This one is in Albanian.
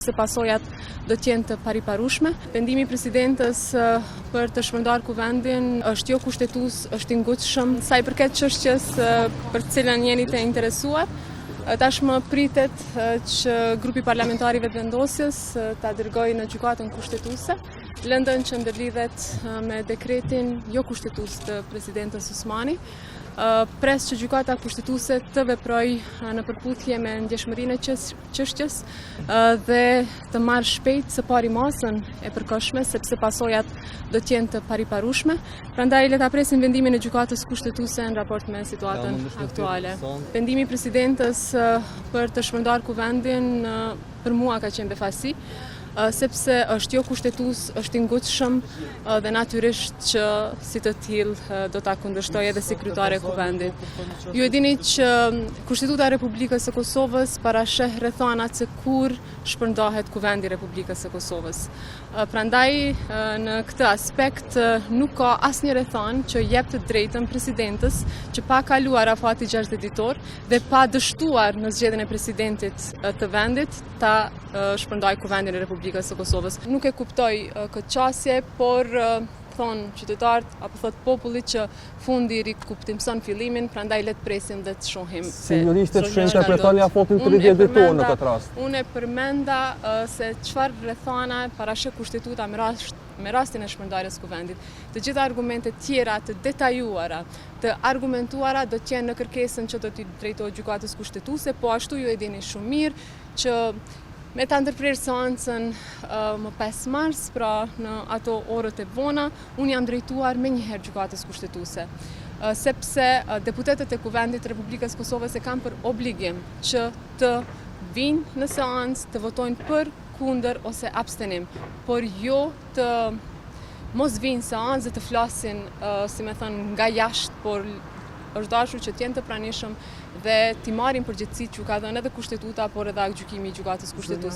Se pasojat do të jenë të pariparueshme. Pendimi i presidentës për të shpërndarë kuvendin është jo kushtetues, është i ngutshëm. Sa i përket çështjes për të cilën jeni të interesuar, tashmë pritet që grupi parlamentar i vetëvendosjes ta dërgojë në gjykatën kushtetuese lëndën që ndërlidhet me dekretin jo kushtetues të presidentës Osmani. Pres që gjykata kushtetuese të veprojë në përputhje me ndjeshmërinë e çështjes dhe të marrë shpejt së pari masën e përkohshme, sepse pasojat do të jenë të pariparueshme. Prandaj le ta presim vendimin e gjykatës kushtetuese në raport me situatën aktuale. Pendimi i presidentës për të shpërndarë kuvendin për mua ka qenë befasi, sepse është jo kushtetues, është i ngutshëm dhe natyrisht që si të tillë do ta kundërshtoj edhe si kryetare e kuvendit. Ju e dini që Kushtetuta e Republikës së Kosovës parasheh rrethanat se kur shpërndahet kuvendi i Republikës së Kosovës. Prandaj në këtë aspekt nuk ka asnjë rrethan që jep të drejtën presidentës që pa kaluar afati 6 ditor dhe pa dështuar në zgjedhjen e presidentit të vendit ta shpërndajë kuvendin e Republikës së Kosovës. Nuk e kuptoj këtë çështje, por thonë qytetarët apo thot populli që fundi i ri kuptimson fillimin, prandaj le të presim dhe të shohim. Si ju ishte që interpretoni afatin 30 ditor në këtë rast? Unë e përmenda se çfarë rrethana parasheh kushtetuta me rastin e shpërndarjes kuvendit. Të gjitha argumentet tjera të detajuara, të argumentuara do të jenë në kërkesën që do t'i drejtohet gjykatës kushtetuese, po ashtu ju e dini shumë mirë që me ta ndërprer seancën më 5 mars, pra në ato orët e vona, unë jam drejtuar menjëherë gjykatës kushtetuese, sepse deputetët e kuvendit të Republikës Kosovës e kanë për obligim që të vinë në seancë, të votojnë për, kundër ose abstenim, por jo të mos vinë seancë dhe të flasin, si me thënë, nga jashtë, por është dashur që të jenë të pranishëm dhe t'i marrin përgjegjësitë që ka dhënë edhe kushtetuta, por edhe gjykimi i gjykatës kushtetuese.